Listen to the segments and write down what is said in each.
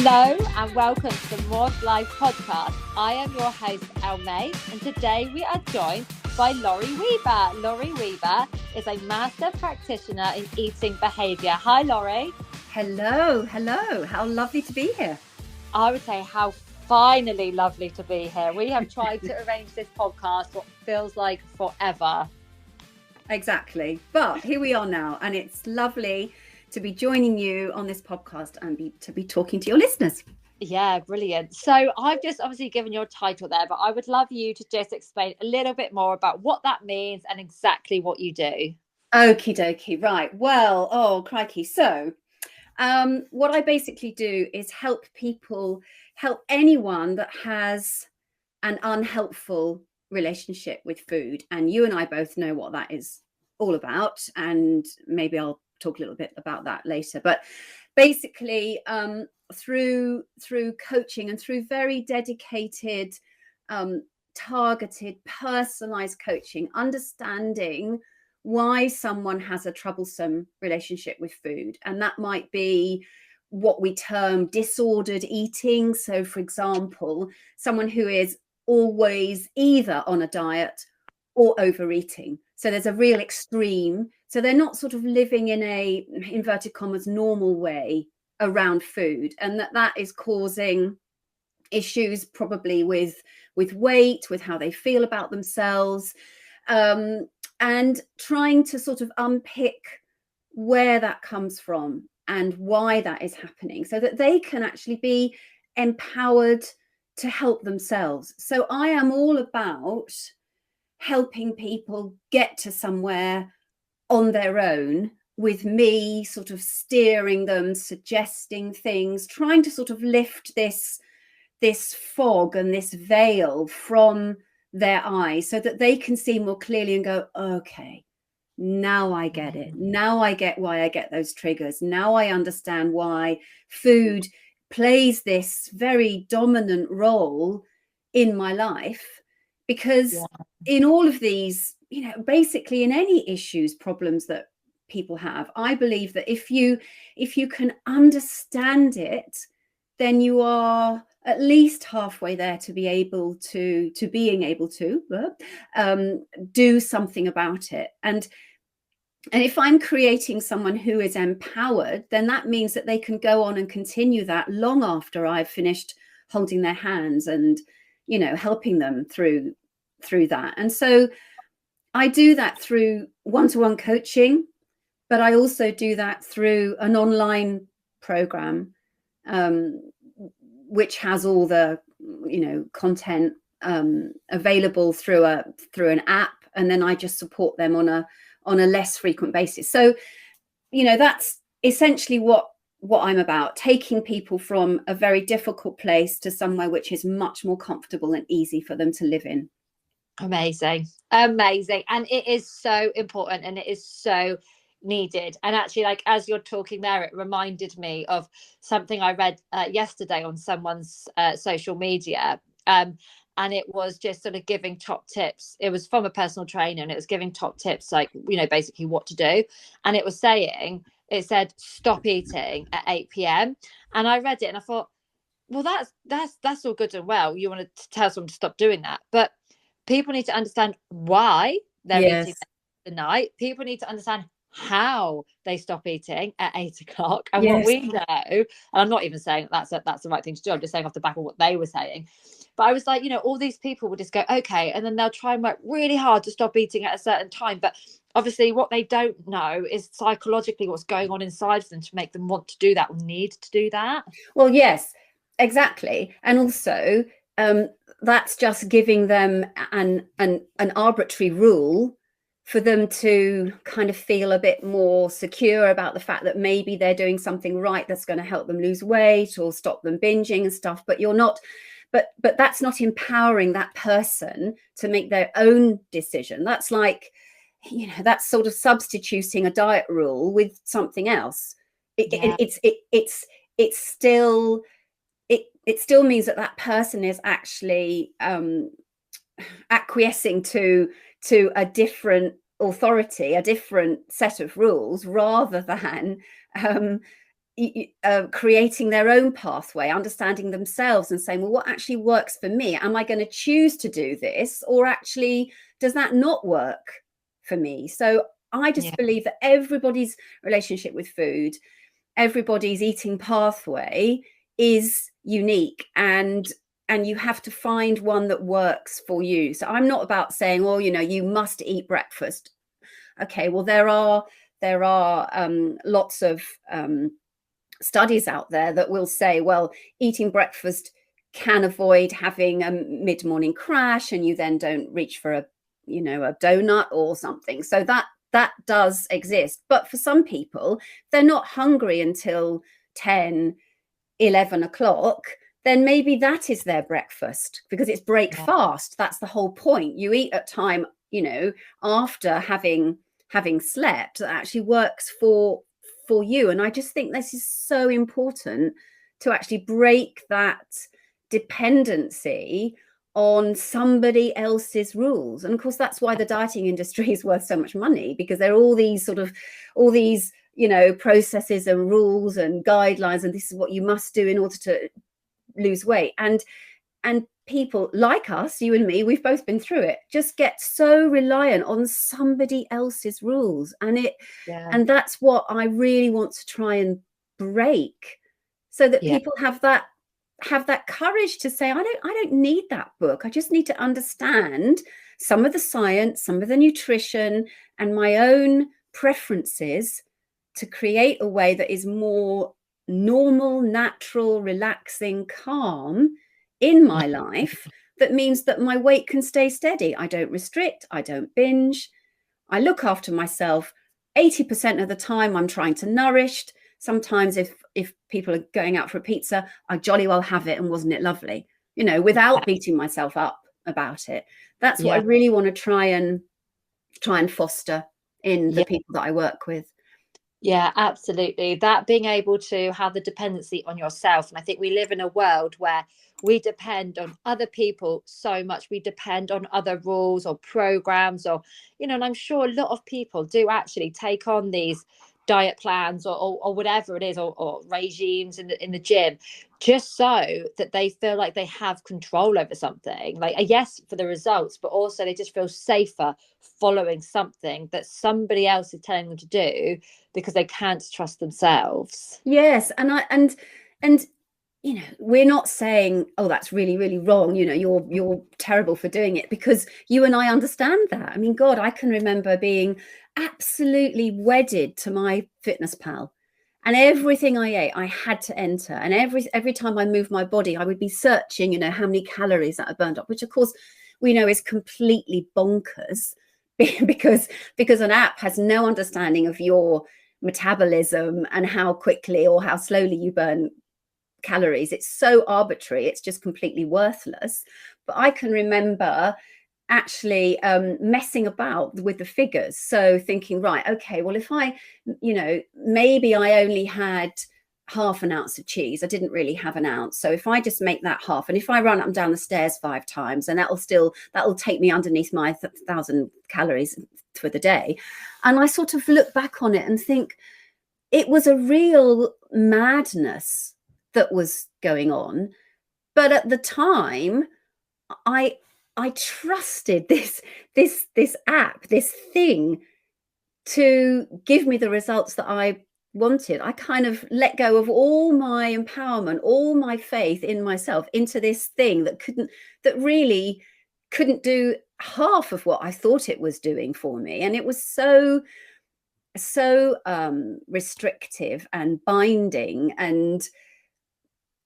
Hello and welcome to the More of Life podcast. I am your host, Elle Mace, and today we are joined by Laurie Weaver. Laurie Weaver is a master practitioner in eating behaviour. Hi, Laurie. Hello. How lovely to be here. I would say how finally lovely to be here. We have tried to arrange this podcast what feels like forever. Exactly. But here we are now, and it's lovely to be joining you on this podcast and to be talking to your listeners. Yeah, brilliant. So I've just obviously given your title there, but I would love you to just explain a little bit more about what that means and exactly what you do. Okie dokie. Right. Well, oh, crikey. So what I basically do is help anyone that has an unhelpful relationship with food. And you and I both know what that is all about. And maybe I'll talk a little bit about that later. But basically, through coaching and through very dedicated, targeted, personalized coaching, understanding why someone has a troublesome relationship with food. And that might be what we term disordered eating. So, for example, someone who is always either on a diet or overeating. So there's a real extreme. So they're not sort of living in a, inverted commas, normal way around food. And that is causing issues probably with weight, with how they feel about themselves, and trying to sort of unpick where that comes from and why that is happening so that they can actually be empowered to help themselves. So I am all about helping people get to somewhere on their own, with me sort of steering them, suggesting things, trying to sort of lift this fog and this veil from their eyes so that they can see more clearly and go, okay, now I get it. Now I get why I get those triggers. Now I understand why food plays this very dominant role in my life. Because in all of these, basically in any issues, problems that people have, I believe that if you can understand it, then you are at least halfway there to be able to being able to do something about it. And if I'm creating someone who is empowered, then that means that they can go on and continue that long after I've finished holding their hands and helping them through that. And so I do that through one-to-one coaching, but I also do that through an online program, which has all the content available through an app, and then I just support them on a less frequent basis. So that's essentially what I'm about, taking people from a very difficult place to somewhere which is much more comfortable and easy for them to live in. Amazing. And it is so important, and it is so needed. And actually, like, as you're talking there, it reminded me of something I read yesterday on someone's social media. And it was just sort of giving top tips. It was from a personal trainer, and it was giving top tips, like, basically what to do. And it said, stop eating at 8 p.m. And I read it and I thought, well, that's all good and well. You want to tell someone to stop doing that. But people need to understand why they're eating at the night. People need to understand how they stop eating at 8 o'clock. And what we know, and I'm not even saying that's the right thing to do. I'm just saying off the back of what they were saying. But I was like, all these people will just go, okay, and then they'll try and work really hard to stop eating at a certain time. But obviously what they don't know is psychologically what's going on inside of them to make them want to do that or need to do that. Well, yes, exactly. And also, that's just giving them an arbitrary rule for them to kind of feel a bit more secure about the fact that maybe they're doing something right that's going to help them lose weight or stop them binging and stuff. But you're not, but that's not empowering that person to make their own decision. That's like, that's sort of substituting a diet rule with something else. It still means that person is actually acquiescing to a different authority, a different set of rules, rather than creating their own pathway, understanding themselves and saying, well, what actually works for me? Am I going to choose to do this, or actually does that not work for me? So I just believe that everybody's relationship with food, everybody's eating pathway is unique, and you have to find one that works for you. So I'm not about saying, well, you must eat breakfast. Okay, well, there are lots of studies out there that will say, well, eating breakfast can avoid having a mid-morning crash, and you then don't reach for a donut or something. So that does exist. But for some people, they're not hungry until 10, 11 o'clock, then maybe that is their breakfast, because it's break fast. That's the whole point. You eat at time, after having slept, that actually works for you. And I just think this is so important, to actually break that dependency on somebody else's rules. And of course, that's why the dieting industry is worth so much money, because there are all these processes and rules and guidelines, and this is what you must do in order to lose weight. And people like us, you and me, we've both been through it, just get so reliant on somebody else's rules. And that's what I really want to try and break, so that people have that courage to say, I don't need that book. I just need to understand some of the science, some of the nutrition, and my own preferences to create a way that is more normal, natural, relaxing, calm in my life, that means that my weight can stay steady. I don't restrict, I don't binge, I look after myself. 80% of the time I'm trying to nourish. Sometimes if people are going out for a pizza, I jolly well have it, and wasn't it lovely, without beating myself up about it. That's what I really want to try and foster in the people that I work with. Yeah, absolutely. That being able to have the dependency on yourself. And I think we live in a world where we depend on other people so much. We depend on other rules or programs, or, and I'm sure a lot of people do actually take on these diet plans or whatever it is, or regimes in the gym, just so that they feel like they have control over something, like yes, for the results, but also they just feel safer following something that somebody else is telling them to do, because they can't trust themselves. Yes. And we're not saying, oh, that's really, really wrong, you're terrible for doing it, because you and I understand that. I mean, God, I can remember being absolutely wedded to my Fitness Pal, and everything I ate I had to enter, and every time I moved my body I would be searching, how many calories that I burned up, which of course we know is completely bonkers, because an app has no understanding of your metabolism and how quickly or how slowly you burn calories. It's so arbitrary, it's just completely worthless. But I can remember actually messing about with the figures, so thinking, right, okay, well, if I maybe I only had half an ounce of cheese, I didn't really have an ounce, so if I just make that half, and if I run up and down the stairs 5 times, and that'll take me underneath my 1,000 calories for the day. And I sort of look back on it and think it was a real madness that was going on. But at the time, I trusted this app, this thing, to give me the results that I wanted. I kind of let go of all my empowerment, all my faith in myself, into this thing that really couldn't do half of what I thought it was doing for me. And it was so restrictive and binding, and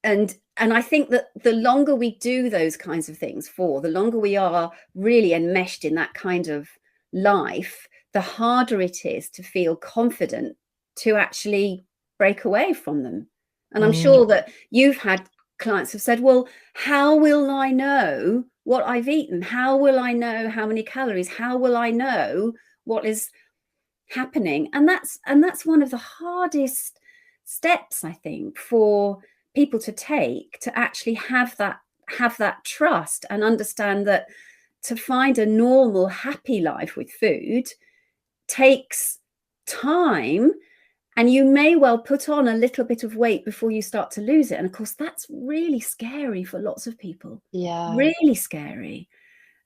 I think that the longer we do those kinds of things for, the longer we are really enmeshed in that kind of life, the harder it is to feel confident to actually break away from them. And I'm sure that you've had clients who've said, well, how will I know what I've eaten? How will I know how many calories? How will I know what is happening? And that's one of the hardest steps, I think, for people to take, to actually have that trust and understand that to find a normal, happy life with food takes time And you may well put on a little bit of weight before you start to lose it. And of course, that's really scary for lots of people. Yeah. Really scary.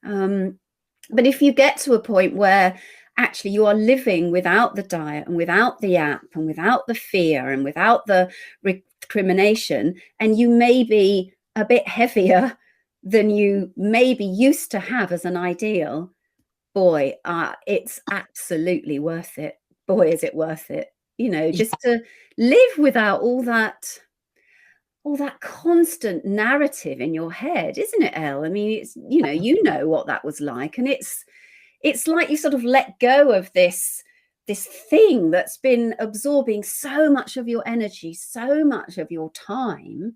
But if you get to a point where actually you are living without the diet and without the app and without the fear and without the recrimination, and you may be a bit heavier than you maybe used to have as an ideal, boy, it's absolutely worth it. Boy, is it worth it. You know, just to live without all that constant narrative in your head, isn't it, Elle? I mean, it's, you know what that was like. And it's like you sort of let go of this thing that's been absorbing so much of your energy, so much of your time.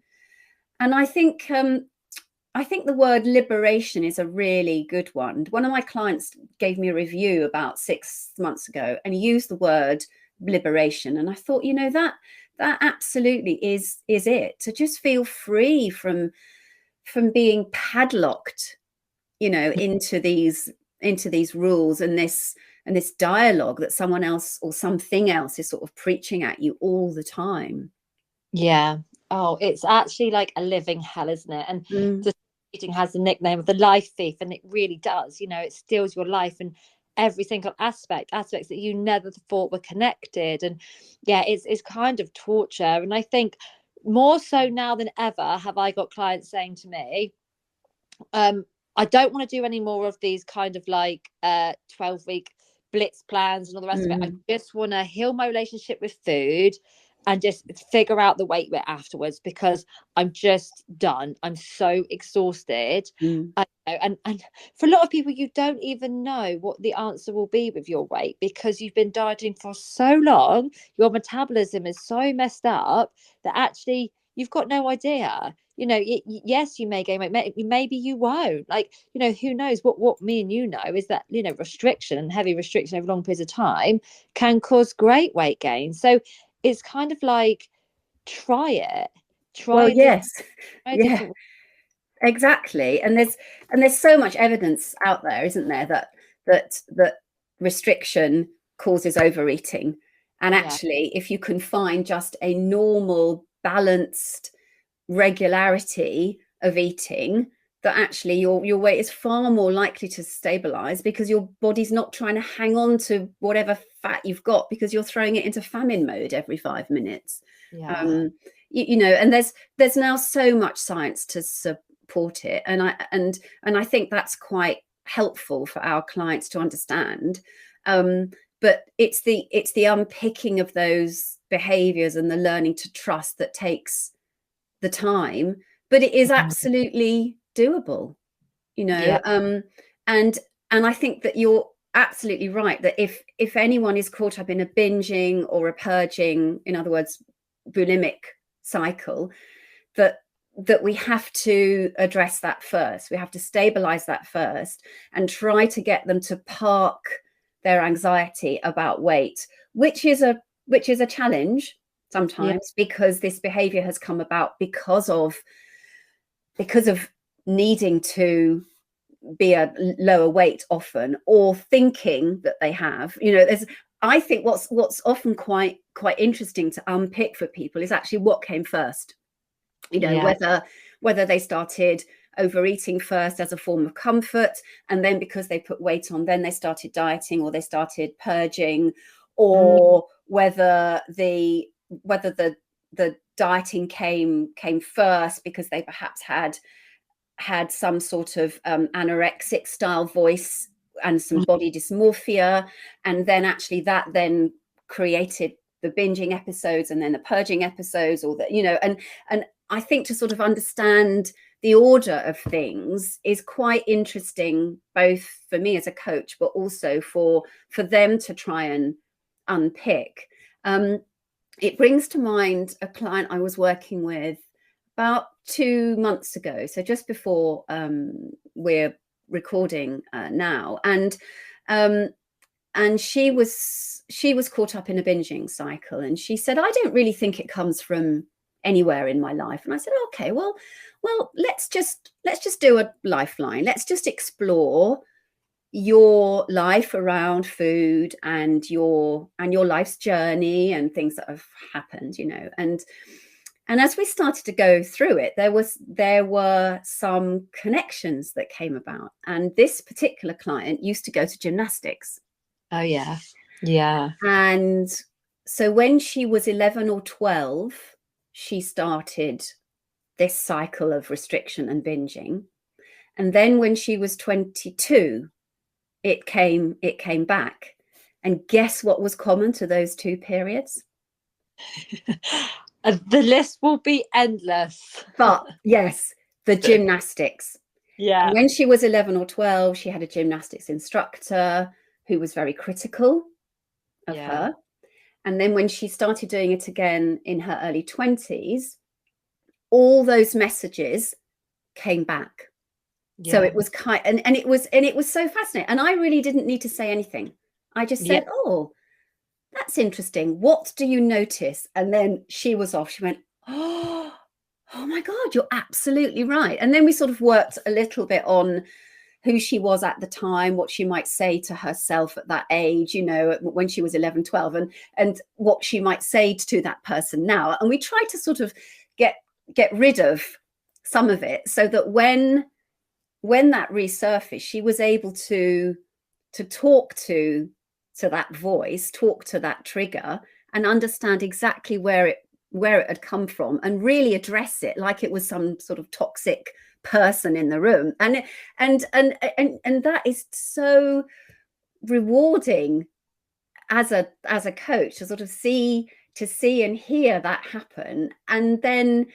And I think the word liberation is a really good one. One of my clients gave me a review about 6 months ago and he used the word liberation. And I thought, that absolutely is it, to just feel free from being padlocked, into these rules and this dialogue that someone else or something else is sort of preaching at you all the time. Yeah. Oh, it's actually like a living hell, isn't it? And the eating has the nickname of the life thief, and it really does. It steals your life and every single aspects that you never thought were connected. And yeah, it's kind of torture. And I think more so now than ever have I got clients saying to me, I don't want to do any more of these kind of like 12-week blitz plans and all the rest of it. I just want to heal my relationship with food and just figure out the weight bit afterwards, because I'm just done. I'm so exhausted. I know. And for a lot of people, you don't even know what the answer will be with your weight, because you've been dieting for so long. Your metabolism is so messed up that actually you've got no idea. Yes, you may gain weight, maybe you won't. Like, who knows? What me and know is that, restriction and heavy restriction over long periods of time can cause great weight gain. So it's kind of like, try it. Yes. Yeah, exactly. And there's so much evidence out there, isn't there, that restriction causes overeating. And actually, if you can find just a normal, balanced regularity of eating, that actually your weight is far more likely to stabilize, because your body's not trying to hang on to whatever fat you've got, because you're throwing it into famine mode every 5 minutes. And there's now so much science to support it, and I think that's quite helpful for our clients to understand. But it's the unpicking of those behaviors and the learning to trust that takes the time, but it is absolutely doable, and I think that you're absolutely right, that if anyone is caught up in a binging or a purging, in other words, bulimic cycle, that we have to address that first. We have to stabilize that first and try to get them to park their anxiety about weight, which is a challenge sometimes, because this behavior has come about because of needing to be a lower weight often, or thinking that they have. I think what's often quite interesting to unpick for people is actually what came first. Whether they started overeating first as a form of comfort, and then because they put weight on, then they started dieting, or they started purging, or whether the dieting came first because they perhaps had some sort of anorexic style voice and some body dysmorphia, and then actually that then created the binging episodes and then the purging episodes, or that, and I think to sort of understand the order of things is quite interesting, both for me as a coach, but also for them to try and unpick. It brings to mind a client I was working with about 2 months ago, so just before we're recording now, and she was caught up in a binging cycle, and she said, I don't really think it comes from anywhere in my life. And I said, okay, well let's just do a lifeline. Let's just explore your life around food and your life's journey and things that have happened, and as we started to go through it, there were some connections that came about. And this particular client used to go to gymnastics. Oh yeah. Yeah. And so when she was 11 or 12, she started this cycle of restriction and binging. And then when she was 22, it came back. And guess what was common to those two periods? The list will be endless. But yes, the gymnastics. Yeah. And when she was 11 or 12, she had a gymnastics instructor who was very critical of her. And then when she started doing it again in her early 20s, all those messages came back. Yeah. So it was and it was so fascinating. And I really didn't need to say anything. I just said, oh, that's interesting. What do you notice? And then she was off. She went, oh my God, you're absolutely right. And then we sort of worked a little bit on who she was at the time, what she might say to herself at that age, when she was 11, 12, and what she might say to that person now. And we tried to sort of get rid of some of it so that when that resurfaced, she was able to talk to that voice, talk to that trigger, and understand exactly where it had come from, and really address it like it was some sort of toxic person in the room. And that is so rewarding as a coach to sort of see and hear that happen, and then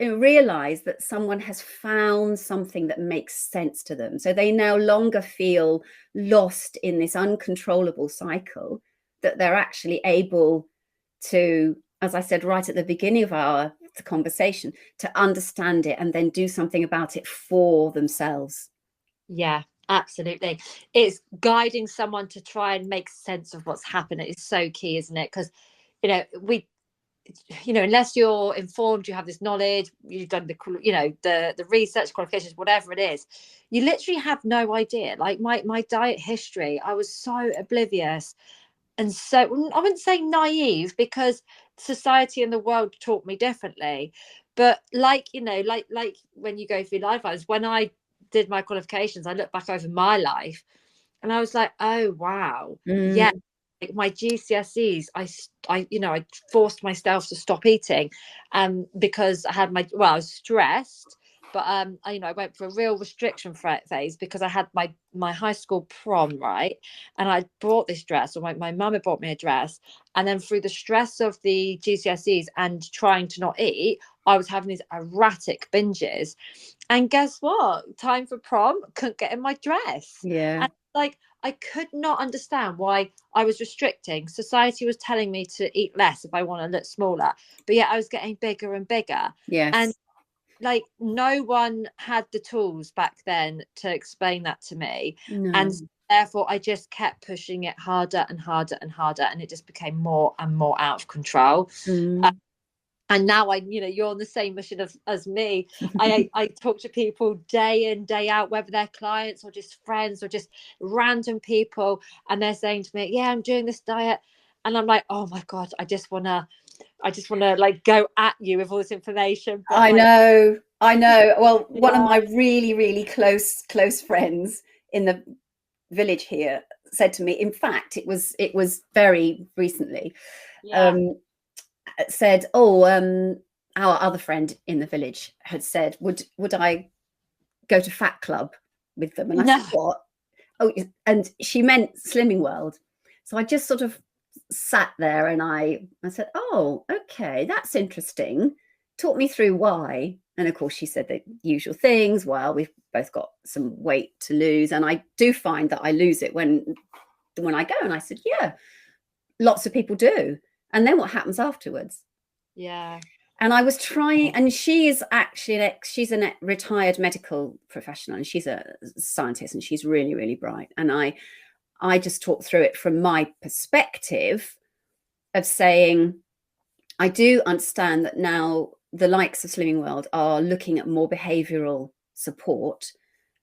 realize that someone has found something that makes sense to them, so they no longer feel lost in this uncontrollable cycle, that they're actually able to, as I said right at the beginning of our conversation, to understand it and then do something about it for themselves. Yeah, absolutely. It's guiding someone to try and make sense of what's happened. It's so key, isn't it? Because unless you're informed, you have this knowledge, you've done the research, qualifications, whatever it is, you literally have no idea. Like my diet history, I was so oblivious, and so I wouldn't say naive, because society and the world taught me differently. But like when you go through life lines, when I did my qualifications, I look back over my life and I was like, oh wow, yeah. Like my GCSEs, I forced myself to stop eating, because I had I was stressed, but I went for a real restriction phase because I had my high school prom, right, and I bought this dress, or my mum had bought me a dress, and then through the stress of the GCSEs and trying to not eat, I was having these erratic binges, and guess what? Time for prom, couldn't get in my dress. Yeah. And I could not understand why I was restricting. Society was telling me to eat less if I want to look smaller, but yet I was getting bigger and bigger. Yes. And no one had the tools back then to explain that to me. No. And therefore I just kept pushing it harder and harder and harder, and it just became more and more out of control. And now you're on the same mission as me. I talk to people day in, day out, whether they're clients or just friends or just random people, and they're saying to me, yeah, I'm doing this diet, and I'm like, oh my God, I just want to go at you with all this information. But I know. Well, one of my really, really close friends in the village here said to me, in fact, it was very recently, said, our other friend in the village had said, would I go to Fat Club with them? And I said, what? Oh, and she meant Slimming World. So I just sort of sat there and I said, oh, okay, that's interesting. Talk me through why. And of course she said the usual things. Well, we've both got some weight to lose, and I do find that I lose it when I go. And I said, yeah, lots of people do. And then what happens afterwards? Yeah. And I was trying, and she is actually she's a retired medical professional, and she's a scientist, and she's really, really bright. And I just talked through it from my perspective of saying, I do understand that now the likes of Slimming World are looking at more behavioural support,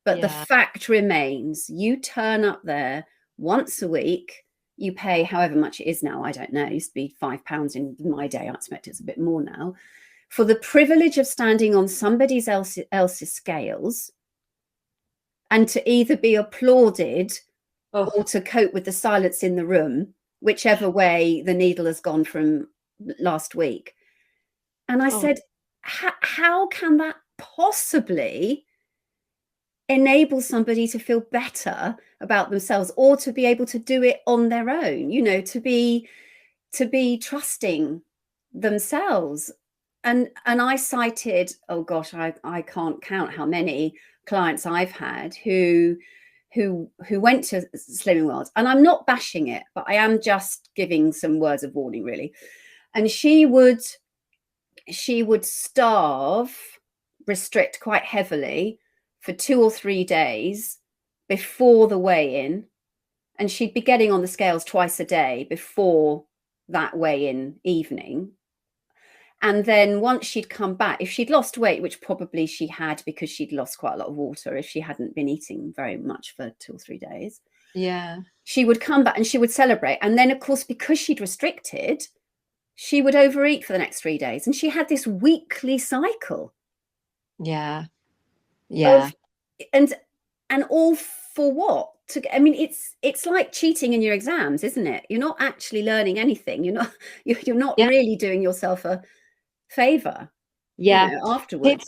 But the fact remains, you turn up there once a week, you pay however much it is now, I don't know, it used to be £5 in my day, I expect it's a bit more now, for the privilege of standing on somebody else's scales, and to either be applauded or to cope with the silence in the room, whichever way the needle has gone from last week. And I said, how can that possibly enable somebody to feel better about themselves, or to be able to do it on their own, you know, to be trusting themselves? And I cited, oh gosh, I can't count how many clients I've had who went to Slimming World, and I'm not bashing it, but I am just giving some words of warning, really. And she would starve, restrict quite heavily for 2 or 3 days before the weigh-in, and she'd be getting on the scales twice a day before that weigh-in evening. And then once she'd come back, if she'd lost weight, which probably she had because she'd lost quite a lot of water if she hadn't been eating very much for 2 or 3 days, she would come back and she would celebrate. And then, of course, because she'd restricted, she would overeat for the next 3 days, and she had this weekly cycle. And all for what? I mean, it's like cheating in your exams, isn't it? You're not actually learning anything. You're not really doing yourself a favor. Afterwards.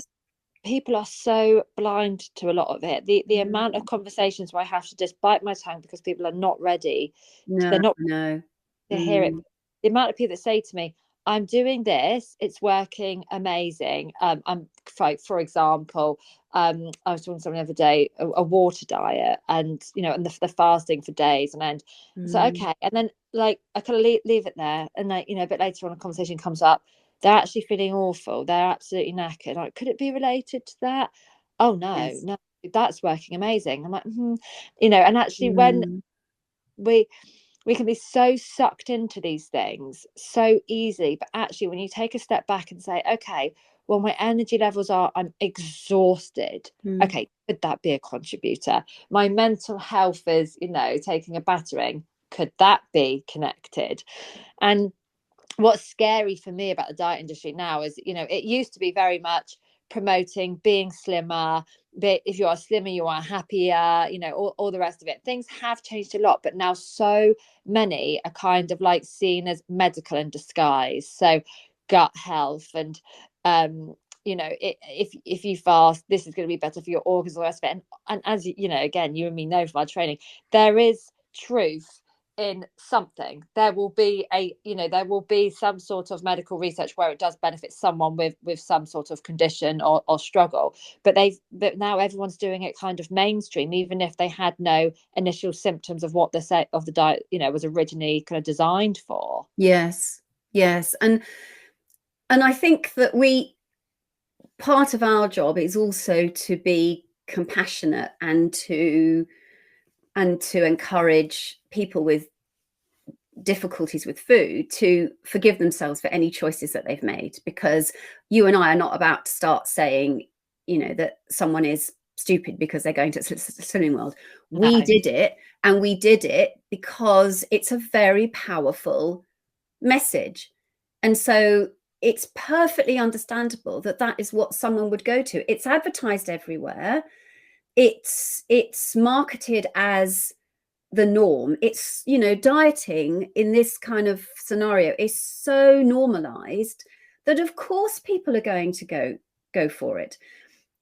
People are so blind to a lot of it. The amount of conversations where I have to just bite my tongue because people are not ready. They're not to hear it. The amount of people that say to me, I'm doing this, it's working amazing. I'm, for example, I was talking to someone the other day, a water diet, and and the fasting for days, and so okay, and then like I kind of leave it there, and like a bit later on a conversation comes up, they're actually feeling awful, they're absolutely knackered. Like, could it be related to that? Oh no, no, that's working amazing. I'm like, and actually when we can be so sucked into these things so easily, but actually when you take a step back and say, okay, well, my energy levels are, I'm exhausted. Okay, could that be a contributor? My mental health is, taking a battering. Could that be connected? And what's scary for me about the diet industry now is, it used to be very much promoting being slimmer. But if you are slimmer, you are happier, all the rest of it. Things have changed a lot, but now so many are kind of like seen as medical in disguise. So gut health and, if you fast, this is going to be better for your organs, all the rest of it. And as again, you and me know from our training, there is truth in something. There will be some sort of medical research where it does benefit someone with some sort of condition or struggle, but now everyone's doing it kind of mainstream, even if they had no initial symptoms of what the diet was originally kind of designed for. Yes and I think that part of our job is also to be compassionate and to encourage people with difficulties with food to forgive themselves for any choices that they've made, because you and I are not about to start saying, that someone is stupid because they're going to Slimming World. We did it, and we did it because it's a very powerful message. And so it's perfectly understandable that is what someone would go to. It's advertised everywhere. It's marketed as the norm. It's, dieting in this kind of scenario is so normalized that of course people are going to go for it.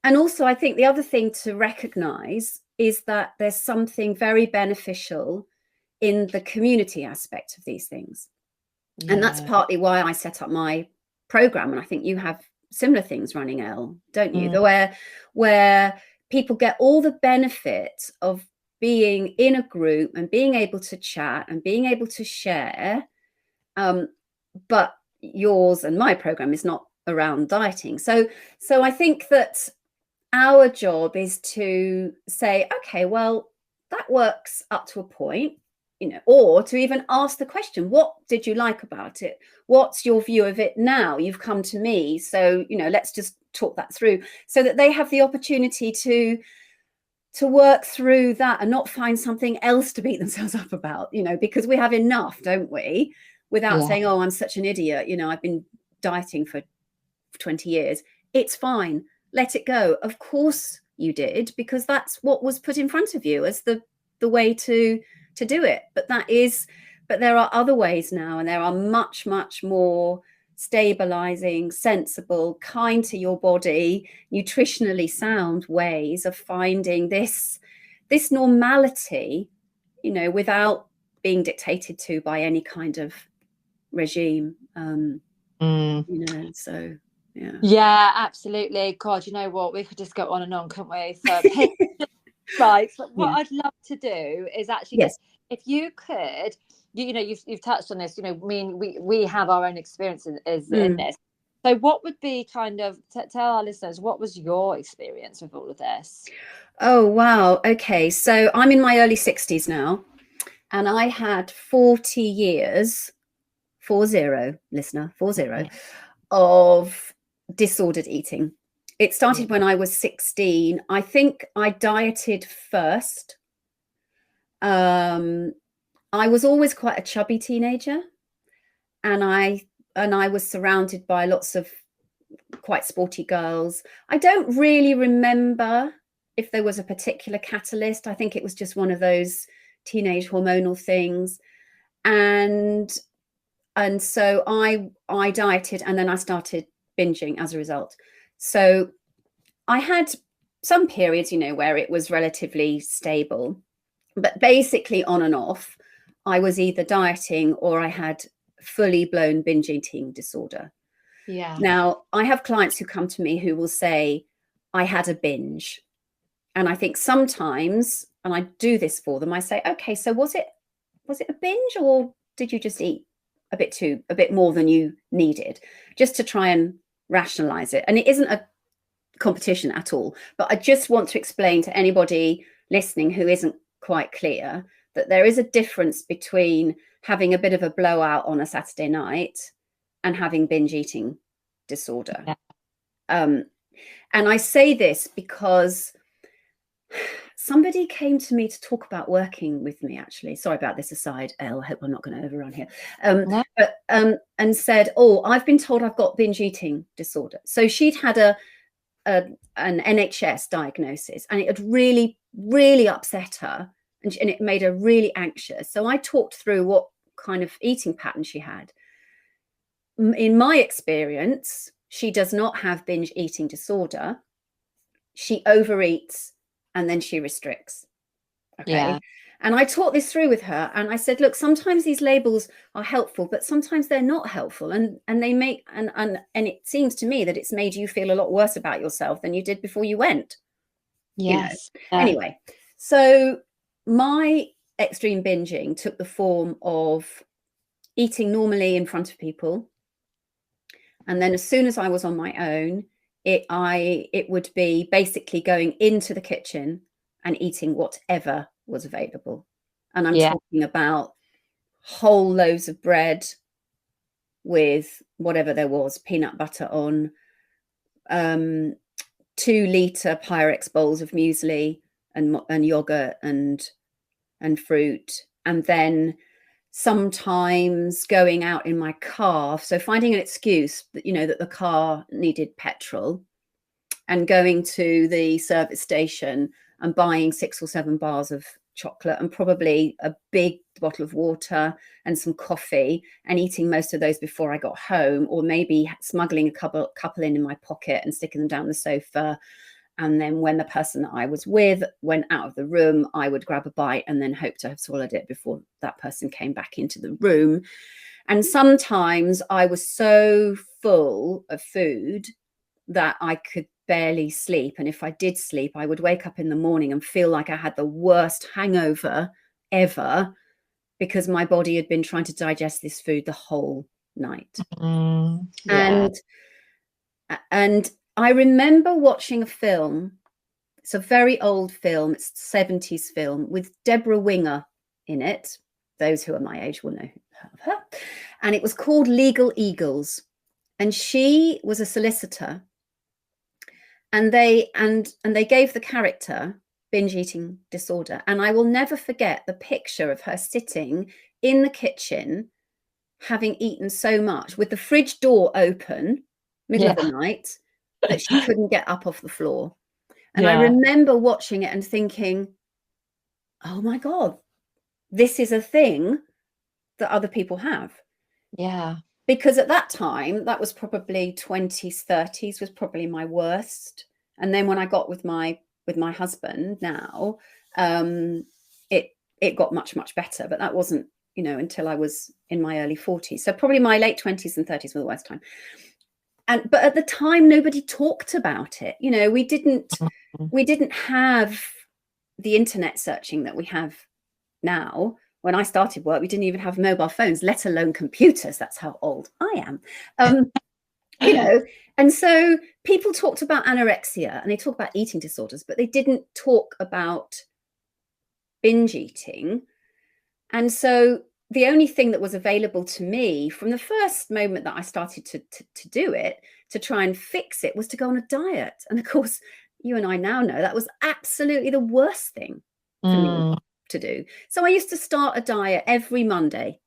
And also, I think the other thing to recognize is that there's something very beneficial in the community aspect of these things. And that's partly why I set up my program. And I think you have similar things running, Elle, don't you? Where people get all the benefit of being in a group and being able to chat and being able to share. But yours and my program is not around dieting. So I think that our job is to say, okay, well, that works up to a point, or to even ask the question, what did you like about it? What's your view of it now? You've come to me. So, let's just talk that through, so that they have the opportunity to to work through that and not find something else to beat themselves up about, you know, because we have enough, don't we? Without saying, oh, I'm such an idiot, you know, I've been dieting for 20 years. It's fine. Let it go. Of course you did, because that's what was put in front of you as the way to do it. But there are other ways now, and there are much, much more stabilizing, sensible, kind to your body, nutritionally sound ways of finding this normality, you know, without being dictated to by any kind of regime. You know, so yeah, absolutely. God, you know what, we could just go on and on, couldn't we, for right. But what I'd love to do is actually just, if you could, you know, you've touched on this, you know, we have our own experiences in this. So what would be kind of, tell our listeners, what was your experience with all of this? Oh, wow. Okay. So I'm in my early 60s now, and I had 40 years, 40, listener, 40, of disordered eating. It started when I was 16. I think I dieted first. I was always quite a chubby teenager, and I was surrounded by lots of quite sporty girls. I don't really remember if there was a particular catalyst. I think it was just one of those teenage hormonal things. And so I dieted, and then I started binging as a result. So I had some periods, you know, where it was relatively stable, but basically on and off, I was either dieting or I had fully blown binge eating disorder. Yeah. Now, I have clients who come to me who will say, I had a binge. And I think sometimes, and I do this for them, I say, okay, so was it a binge, or did you just eat a bit more than you needed, just to try and rationalize it? And it isn't a competition at all, but I just want to explain to anybody listening who isn't quite clear that there is a difference between having a bit of a blowout on a Saturday night and having binge eating disorder. And I say this because somebody came to me to talk about working with me, actually. Sorry about this aside, Elle. I hope I'm not going to overrun here. And said, oh, I've been told I've got binge eating disorder. So she'd had an NHS diagnosis, and it had really, really upset her, and it made her really anxious. So I talked through what kind of eating pattern she had. In my experience, she does not have binge eating disorder. She overeats and then she restricts. Okay. Yeah. And I talked this through with her, and I said, look, sometimes these labels are helpful, but sometimes they're not helpful. And they make, and it seems to me that it's made you feel a lot worse about yourself than you did before you went. Yes. You know? Anyway, so my extreme binging took the form of eating normally in front of people. And then as soon as I was on my own, it would be basically going into the kitchen and eating whatever was available. And I'm talking about whole loaves of bread with whatever there was, peanut butter on, 2-liter Pyrex bowls of muesli and yogurt and fruit. And then sometimes going out in my car, so finding an excuse that, you know, that the car needed petrol, and going to the service station and buying 6 or 7 bars of chocolate and probably a big bottle of water and some coffee, and eating most of those before I got home, or maybe smuggling a couple in my pocket and sticking them down the sofa. And then when the person that I was with went out of the room, I would grab a bite and then hope to have swallowed it before that person came back into the room. And sometimes I was so full of food that I could barely sleep. And if I did sleep, I would wake up in the morning and feel like I had the worst hangover ever, because my body had been trying to digest this food the whole night. And I remember watching a film. It's a very old film. It's a 70s film with Deborah Winger in it. Those who are my age will know her. And it was called Legal Eagles. And she was a solicitor. And they gave the character binge eating disorder. And I will never forget the picture of her sitting in the kitchen, having eaten so much, with the fridge door open, middle of the night, that she couldn't get up off the floor. And I remember watching it and thinking, oh my God, this is a thing that other people have. Yeah. Because at that time, that was probably 20s, 30s was probably my worst. And then when I got with my husband now, it got much, much better. But that wasn't, until I was in my early 40s. So probably my late 20s and 30s were the worst time. But at the time, nobody talked about it. We didn't have the internet searching that we have now. When I started work, we didn't even have mobile phones, let alone computers. That's how old I am. And so people talked about anorexia and they talk about eating disorders, but they didn't talk about binge eating. And so the only thing that was available to me from the first moment that I started to do it, to try and fix it, was to go on a diet. And of course, you and I now know that was absolutely the worst thing for me to do. So I used to start a diet every Monday,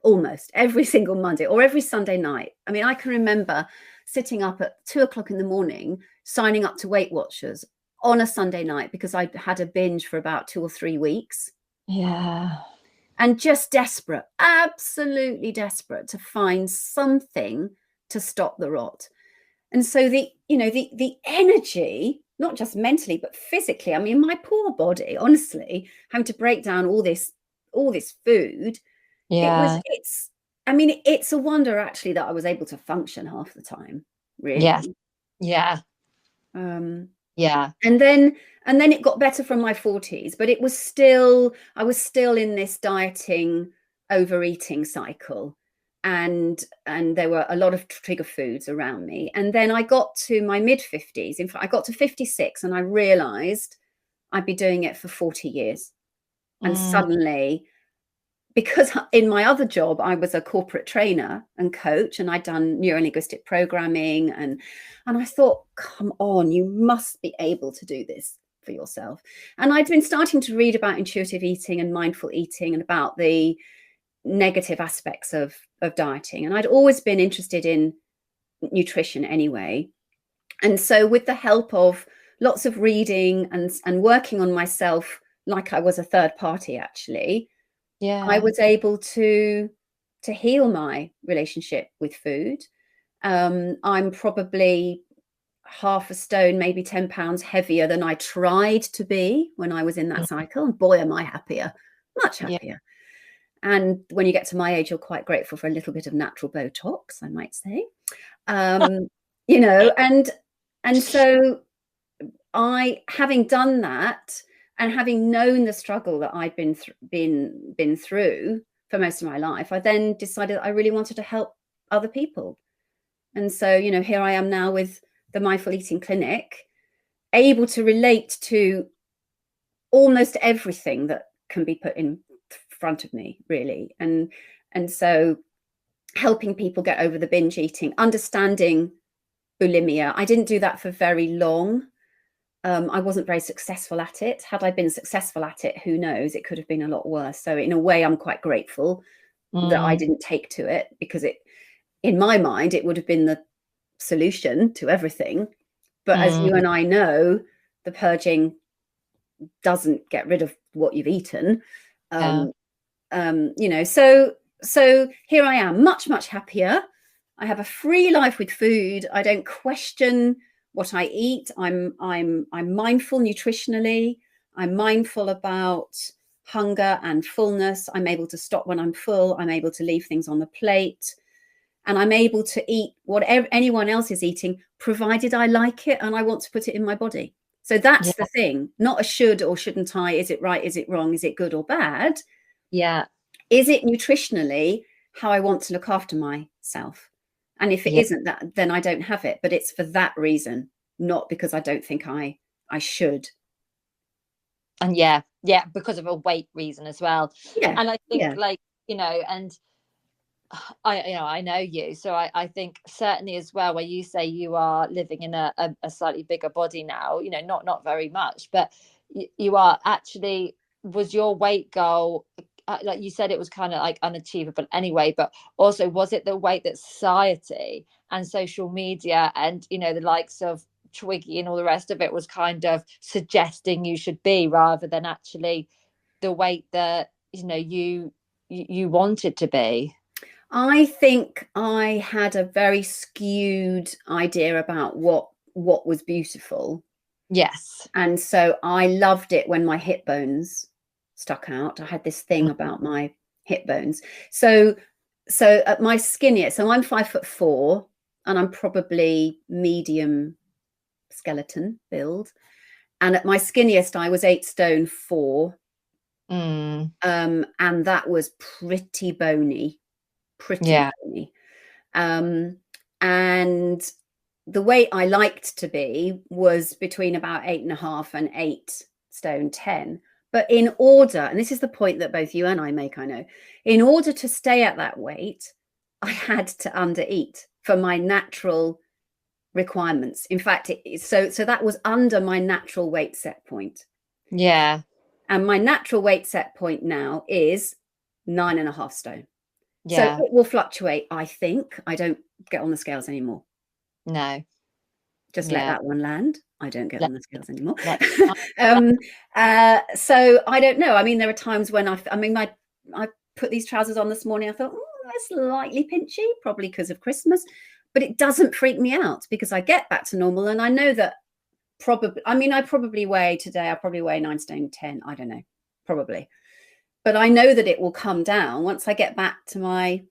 almost every single Monday, or every Sunday night. I mean, I can remember sitting up at 2:00 in the morning, signing up to Weight Watchers on a Sunday night because I'd had a binge for about 2 or 3 weeks. Yeah. And just desperate, absolutely desperate to find something to stop the rot. And so the energy, not just mentally, but physically, I mean, my poor body, honestly, having to break down all this food. Yeah. It's a wonder actually that I was able to function half the time, really. Yes. Yeah. Yeah. And then it got better from my 40s, but I was still in this dieting, overeating cycle. And there were a lot of trigger foods around me. And then I got to my mid 50s. In fact, I got to 56 and I realized I'd be doing it for 40 years. And suddenly, because in my other job, I was a corporate trainer and coach, and I'd done neurolinguistic programming. And I thought, come on, you must be able to do this for yourself. And I'd been starting to read about intuitive eating and mindful eating and about the negative aspects of dieting. And I'd always been interested in nutrition anyway. And so with the help of lots of reading and working on myself, like I was a third party, actually, I was able to heal my relationship with food. I'm probably half a stone, maybe 10 pounds heavier than I tried to be when I was in that cycle. And boy, am I happier, much happier. Yeah. And when you get to my age, you're quite grateful for a little bit of natural Botox, I might say. And so having done that, and having known the struggle that I'd been through for most of my life, I then decided I really wanted to help other people. And so, here I am now with the Mindful Eating Clinic, able to relate to almost everything that can be put in front of me, really. And so helping people get over the binge eating, understanding bulimia. I didn't do that for very long. I wasn't very successful at it. Had I been successful at it, who knows? It could have been a lot worse. So in a way, I'm quite grateful that I didn't take to it, because in my mind, it would have been the solution to everything. But as you and I know, the purging doesn't get rid of what you've eaten. So here I am, much, much happier. I have a free life with food. I don't question what I eat. I'm mindful nutritionally. I'm mindful about hunger and fullness. I'm able to stop when I'm full. I'm able to leave things on the plate. And I'm able to eat whatever anyone else is eating, provided I like it and I want to put it in my body. So that's the thing, not a should or shouldn't I, is it right, is it wrong, is it good or bad? Yeah. Is it nutritionally how I want to look after myself? And if it isn't that, then I don't have it. But it's for that reason, not because I don't think I should. And because of a weight reason as well. Yeah. And I think and I know you, so I think certainly as well, where you say you are living in a slightly bigger body now, not very much, but you are actually, was your weight goal, like you said, it was kind of like unachievable anyway, but also was it the weight that society and social media and, you know, the likes of Twiggy and all the rest of it was kind of suggesting you should be, rather than actually the weight that, you know, you wanted to be? I think I had a very skewed idea about what was beautiful. Yes. And so I loved it when my hip bones stuck out. I had this thing about my hip bones. So at my skinniest, so I'm 5'4" and I'm probably medium skeleton build. And at my skinniest, I was 8 stone 4. And that was pretty bony, Yeah. bony. And the weight I liked to be was between about 8.5 and 8 stone 10. But in order, and this is the point that both you and I make, I know, in order to stay at that weight, I had to undereat for my natural requirements. In fact, so that was under my natural weight set point. Yeah. And my natural weight set point now is 9.5 stone. Yeah. So it will fluctuate, I think. I don't get on the scales anymore. No. Just let that one land. I don't get on the scales anymore. So I don't know. I mean, there are times when I put these trousers on this morning. I thought, that's slightly pinchy, probably because of Christmas, but it doesn't freak me out because I get back to normal. And I know that I probably weigh today, I probably weigh 9 stone 10. I don't know, probably. But I know that it will come down once I get back to my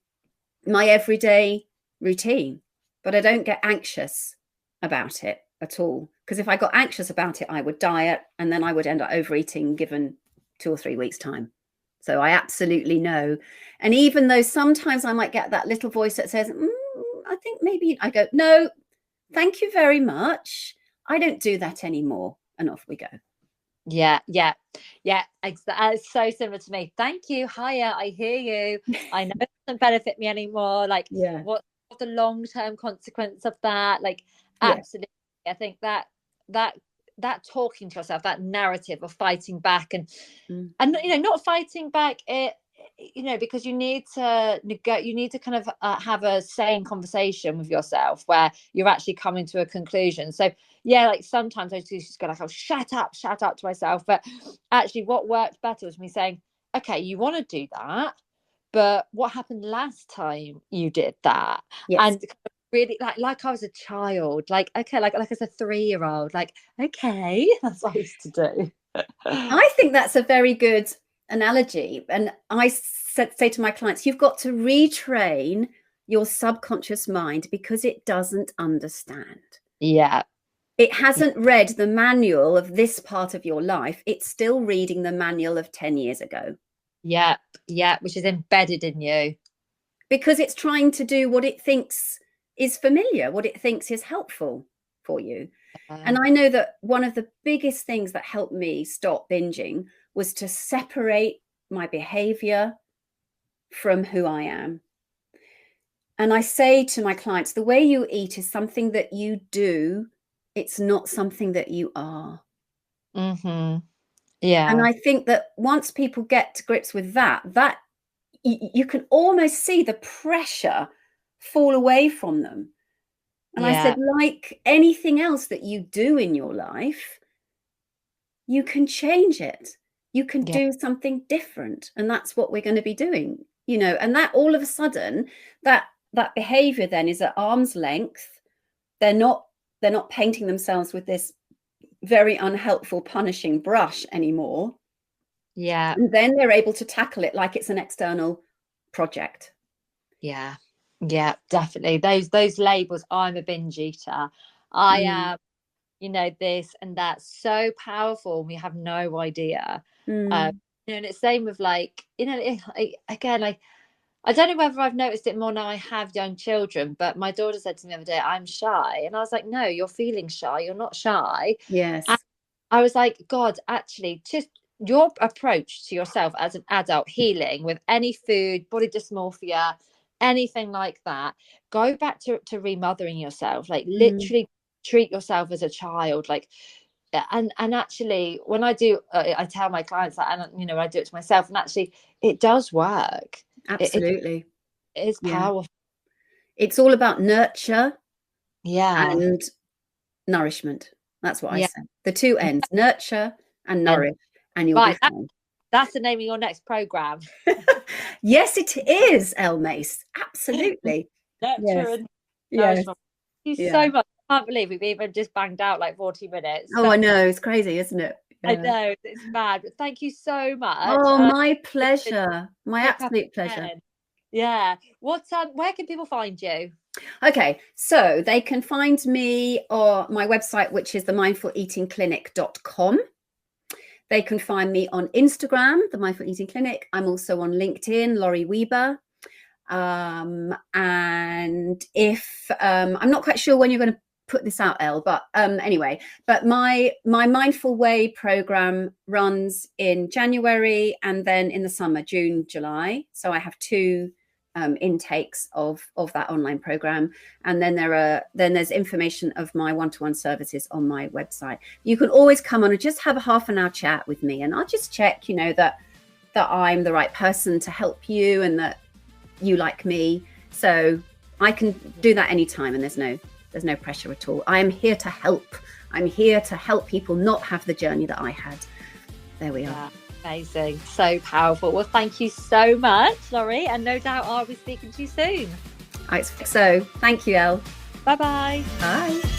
everyday routine. But I don't get anxious about it at all, because if I got anxious about it, I would diet and then I would end up overeating given 2 or 3 weeks time. So I absolutely know. And even though sometimes I might get that little voice that says, I think maybe, I go, no, thank you very much. I don't do that anymore. And off we go. Yeah. It's so similar to me. Thank you. Hiya. I hear you. I know it doesn't benefit me anymore. Like, what's the long-term consequence of that? Like, absolutely. I think that talking to yourself, that narrative of fighting back and you know, not fighting back it, you know, because you need to kind of have a sane conversation with yourself where you're actually coming to a conclusion. So yeah, like sometimes I just go like, oh, shut up to myself. But actually what worked better was me saying, okay, you want to do that, but what happened last time you did that? Yes. And really like I was a child, like, okay, like as a 3-year-old, like, okay, that's what I used to do. I think that's a very good analogy. And I say to my clients, you've got to retrain your subconscious mind because it doesn't understand. Yeah. It hasn't read the manual of this part of your life. It's still reading the manual of 10 years ago. Yeah, which is embedded in you. Because it's trying to do what it thinks is familiar, what it thinks is helpful for you. And I know that one of the biggest things that helped me stop binging was to separate my behavior from who I am. And I say to my clients, the way you eat is something that you do. It's not something that you are. Yeah. And I think that once people get to grips with that you can almost see the pressure fall away from them. And I said, like anything else that you do in your life, you can change it. You can do something different. And that's what we're going to be doing, you know, and that all of a sudden that behavior then is at arm's length. They're not painting themselves with this very unhelpful, punishing brush anymore. Yeah. And then they're able to tackle it like it's an external project. Yeah, definitely. Those labels, I'm a binge eater, I am, you know, this and that, so powerful. We have no idea. You know, and it's same with like, you know, again, like, I don't know whether I've noticed it more now I have young children, but my daughter said to me the other day, I'm shy. And I was like, no, you're feeling shy. You're not shy. Yes. And I was like, God, actually, just your approach to yourself as an adult, healing with any food, body dysmorphia, anything like that, go back to remothering yourself, like literally treat yourself as a child, like and actually when I do, I tell my clients that, and you know, I do it to myself, and actually it does work. Absolutely. It is Yeah. powerful. It's all about nurture Yeah. and nourishment. That's what I Yeah. say. The two ends, nurture and And nourish, and you'll right, be fine. that's the name of your next program. Yes, it is, Elle Mace. Absolutely. Nurture Yes. and Yes. nourishment. Thank you Yeah. so much. I can't believe we've even just banged out like 40 minutes. Oh, I know. It's crazy, isn't it? I Yeah. know, it's mad. But thank you so much. Oh, And my pleasure. My pick up absolute pleasure. again. Yeah. Where can people find you? Okay, so they can find me on my website, which is themindfuleatingclinic.com. They can find me on Instagram, The Mindful Eating Clinic. I'm also on LinkedIn, Laurie Weber. And if I'm not quite sure when you're going to put this out, Elle, but anyway, but my Mindful Way program runs in January and then in the summer, June, July. So I have two intakes of that online program, and then there's information of my one-to-one services on my website. You can always come on and just have a half an hour chat with me, and I'll just check, you know, that I'm the right person to help you and that you like me. So I can do that anytime, and there's no pressure at all. I am here to help. I'm here to help people not have the journey that I had. There we are. Amazing. So powerful. Well, thank you so much, Laurie, and no doubt I'll be speaking to you soon. I expect so. Thank you, Elle. Bye-bye. Bye.